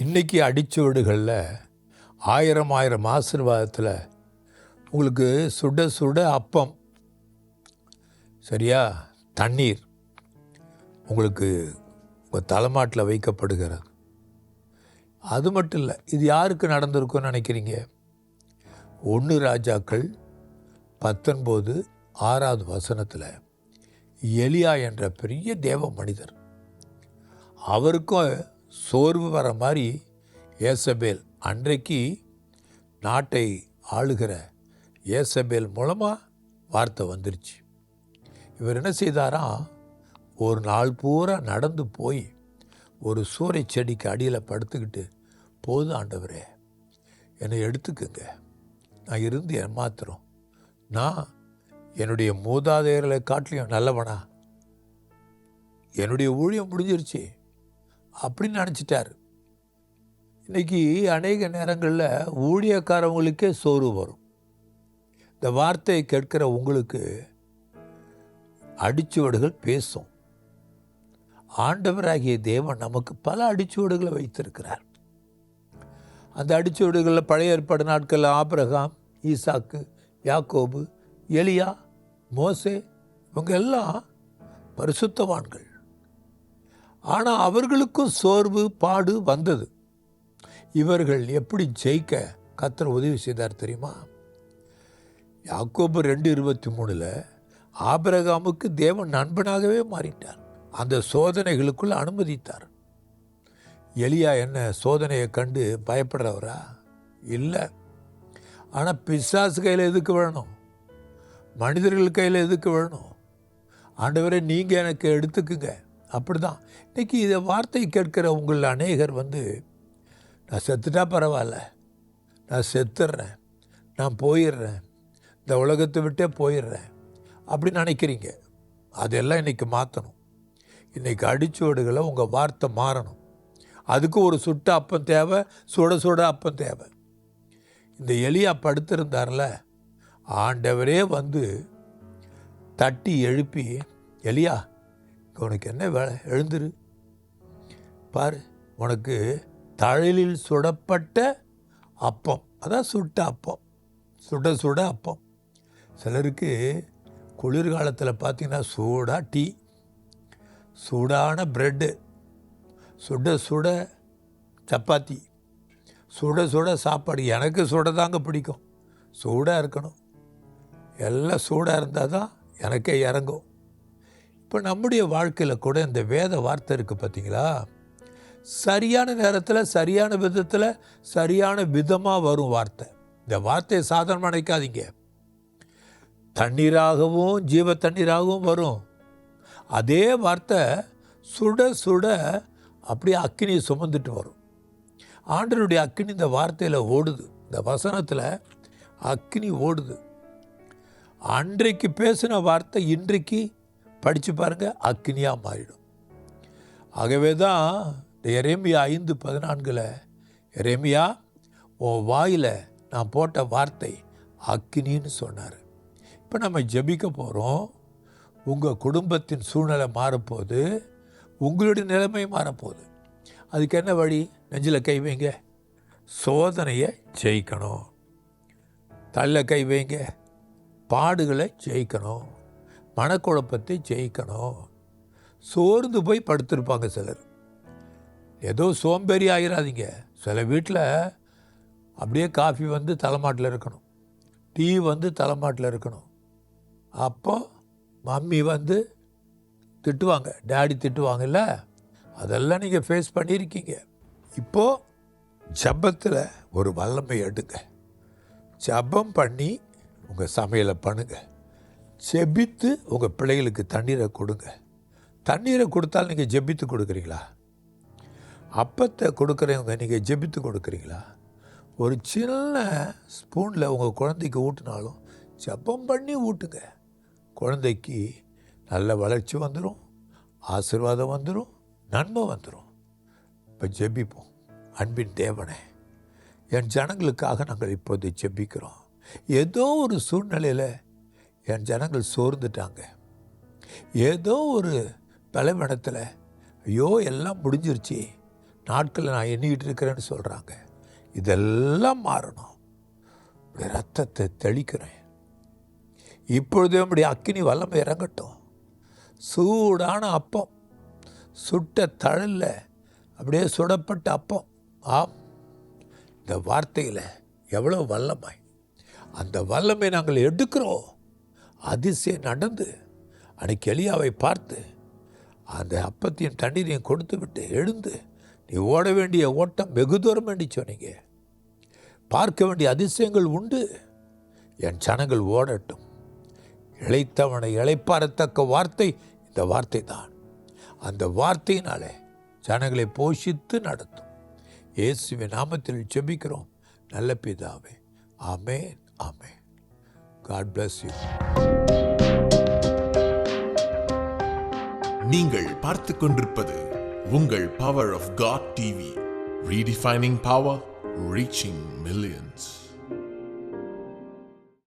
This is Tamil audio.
இன்றைக்கி அடிச்சுவடுகளில் ஆயிரம் ஆசீர்வாதத்தில் உங்களுக்கு சுட சுட அப்பம், சரியா, தண்ணீர் உங்களுக்கு உங்கள் தலைமாட்டில் வைக்கப்படுகிறது. அது மட்டும் இல்லை, இது யாருக்கு நடந்திருக்குன்னு நினைக்கிறீங்க? 1 ராஜாக்கள் 19:6 எலியா என்ற பெரிய தேவ மனிதர், அவருக்கும் சோர்வு வர மாதிரி ஏசபேல், அன்றைக்கு நாட்டை ஆளுகிற ஏசபேல் மூலமாக வார்த்தை வந்துருச்சு. இவர் என்ன செய்தாராம், ஒரு நாள் பூரா நடந்து போய் ஒரு சூறை செடிக்கு அடியில் படுத்துக்கிட்டு, போதும் ஆண்டவரே என்னை எடுத்துக்குங்க, நான் இருந்து ஏமாத்துறோம், நான் என்னுடைய மூதாதையர்களை காட்டிலையும் நல்லவனா, என்னுடைய ஊழியம் முடிஞ்சிருச்சு அப்படின்னு நினச்சிட்டார். இன்றைக்கி அநேக நேரங்களில் ஊழியக்காரவங்களுக்கே சோர்வு வரும். இந்த வார்த்தையை கேட்கிற உங்களுக்கு அடிச்சுவடுகள் பேசும். ஆண்டவராகிய தேவன் நமக்கு பல அடிச்சுவடுகளை வைத்திருக்கிறார். அந்த அடிச்சுவடுகளில் பழைய ஏற்பாடு நாட்களில் ஆபிரகாம், ஈசாக்கு, யாக்கோபு, எலியா, மோசே, இவங்க எல்லாம் பரிசுத்தவான்கள். ஆனால் அவர்களுக்கும் சோர்வு பாடு வந்தது. இவர்கள் எப்படி ஜெயிக்க கர்த்தர் உதவி செய்தார் தெரியுமா? யாக்கோபு 2:23 ஆபிரகாமுக்கு தேவன் நண்பனாகவே மாறிட்டார். அந்த சோதனைகளுக்குள்ள அனுமதித்தார். எலியா என்ன சோதனையை கண்டு பயப்படுறவரா? இல்லை. ஆனால் பிசாசு கையில் எதுக்கு வேணும்? மனிதர்கள் கையில் எதுக்கு வேணும்? ஆண்டவரே நீங்கள் எனக்கு எடுத்துக்குங்க. அப்படி தான் இன்றைக்கி இதை வார்த்தை கேட்கிற உங்களில் அநேகர் நான் செத்துட்டா பரவாயில்ல, நான் செத்துடுறேன், நான் போயிடுறேன், இந்த உலகத்தை விட்டே போயிடுறேன் அப்படின்னு நினைக்கிறீங்க. அதெல்லாம் இன்றைக்கி மாற்றணும். இன்றைக்கி அடிச்சுவடுகளை உங்கள் வார்த்தை மாறணும். அதுக்கு ஒரு சுட்ட அப்பம் தேவை, சுட சுட அப்பம் தேவை. இந்த எலியா படுத்திருந்தார்ல, ஆண்டவரே தட்டி எழுப்பி, எலியா உனக்கு என்ன வேலை, எழுந்துரு பாரு, உனக்கு தழலில் சுடப்பட்ட அப்பம், அதான் சுட்ட அப்பம், சுட சுட அப்பம். சிலருக்கு குளிர்காலத்தில் பார்த்திங்கன்னா சூடாக டீ, சூடான ப்ரெட்டு, சுட சுட சப்பாத்தி, சுட சுட சாப்பாடு. எனக்கு சுட தாங்க பிடிக்கும், சூடாக இருக்கணும், எல்லாம் சூடாக இருந்தால் தான் எனக்கே இறங்கும். இப்போ நம்முடைய வாழ்க்கையில் கூட இந்த வேத வார்த்தை இருக்குது பார்த்தீங்களா, சரியான நேரத்தில் சரியான விதத்தில் சரியான விதமாக வரும் வார்த்தை. இந்த வார்த்தையை சாதாரணமாக நினைக்காதீங்க. தண்ணீராகவும் ஜீவ தண்ணீராகவும் வரும். அதே வார்த்தை சுட சுட அப்படியே அக்கினியை சுமந்துட்டு வரும். ஆண்டவருடைய அக்கினி இந்த வார்த்தையில் ஓடுது, இந்த வசனத்தில் அக்கினி ஓடுது. அன்றைக்கு பேசின வார்த்தை இன்றைக்கு படித்து பாருங்கள், அக்கினியாக மாறிடும். ஆகவே தான் எரேமியா 5:14 எரேமியா உன் வாயில் நான் போட்ட வார்த்தை அக்கினின்னு சொன்னார். இப்போ நம்ம ஜெபிக்க போகிறோம். உங்கள் குடும்பத்தின் சூழ்நிலை மாறப்போகுது, உங்களுடைய நிலைமை மாறப்போகுது. அதுக்கு என்ன வழி? நெஞ்சில் கை வைங்க, சோதனையை ஜெயிக்கணும். தலையில் கை வைங்க, பாடுகளை ஜெயிக்கணும், மனக்குழப்பத்தை ஜெயிக்கணும். சோர்ந்து போய் படுத்திருப்பாங்க சிலர். ஏதோ சோம்பேறி ஆகிடாதீங்க. சில வீட்டில் அப்படியே காஃபி தலைமாட்டில் இருக்கணும், டீ தலைமாட்டில் இருக்கணும். அப்போ மம்மி திட்டுவாங்க, டேடி திட்டுவாங்கல்ல, அதெல்லாம் நீங்கள் ஃபேஸ் பண்ணியிருக்கீங்க. இப்போது ஜபத்தில் ஒரு வல்லமை எடுங்க, ஜபம் பண்ணி உங்கள் சமையலை பண்ணுங்க, ஜெபித்து உங்கள் பிள்ளைகளுக்கு தண்ணீரை கொடுங்க. தண்ணீரை கொடுத்தாலும் நீங்கள் ஜெபித்து கொடுக்குறீங்களா? அப்பத்தை கொடுக்குறவங்க நீங்கள் ஜெபித்து கொடுக்குறீங்களா? ஒரு சின்ன ஸ்பூனில் உங்கள் குழந்தைக்கு ஊட்டினாலும் ஜெபம் பண்ணி ஊட்டுங்க. குழந்தைக்கு நல்ல வளர்ச்சி வந்துடும், ஆசீர்வாதம் வந்துடும், நன்மை வந்துடும். இப்போ ஜெபிப்போம். அன்பின் தேவனே, என் ஜனங்களுக்காக நாங்கள் இப்போது ஜெபிக்கிறோம். ஏதோ ஒரு சூழ்நிலையில் என் ஜனங்கள் சோர்ந்துட்டாங்க, ஏதோ ஒரு பலவீனத்தில் ஐயோ எல்லாம் முடிஞ்சிருச்சு, நாட்களில் நான் எண்ணிக்கிட்டு இருக்கிறேன்னு சொல்கிறாங்க. இதெல்லாம் மாறணும். இப்படி ரத்தத்தை தெளிக்கிறேன். இப்பொழுதே அப்படி அக்கினி வல்லமை இறங்கட்டும். சூடான அப்பம், சுட்ட தழலில் அப்படியே சுடப்பட்ட அப்பம். ஆம், இந்த வார்த்தையில் எவ்வளோ வல்லமை! அந்த வல்லமை நாங்கள் எடுக்கிறோம். அதிசயம் நடந்து அன்னைக்கு எலியாவை பார்த்து அந்த அப்பத்தையும் தண்ணீரையும் கொடுத்து விட்டு எழுந்து, நீ ஓட வேண்டிய ஓட்டம் வெகு தூரம் வேண்டி சொன்னீங்க. பார்க்க வேண்டிய அதிசயங்கள் உண்டு. என் ஜனங்கள் ஓடட்டும். இளைத்தவனை இளைப்பாறத்தக்க வார்த்தை இந்த வார்த்தை தான். அந்த வார்த்தையினாலே ஜனங்களை போஷித்து நடத்தும். இயேசுவின் நாமத்தில் ஜெபிக்கிறோம் நல்ல பிதாவே. ஆமென், ஆமென். God bless you. நீங்கள் பார்த்து கொண்டிருப்பது உங்கள் power of God TV. Redefining power, reaching millions.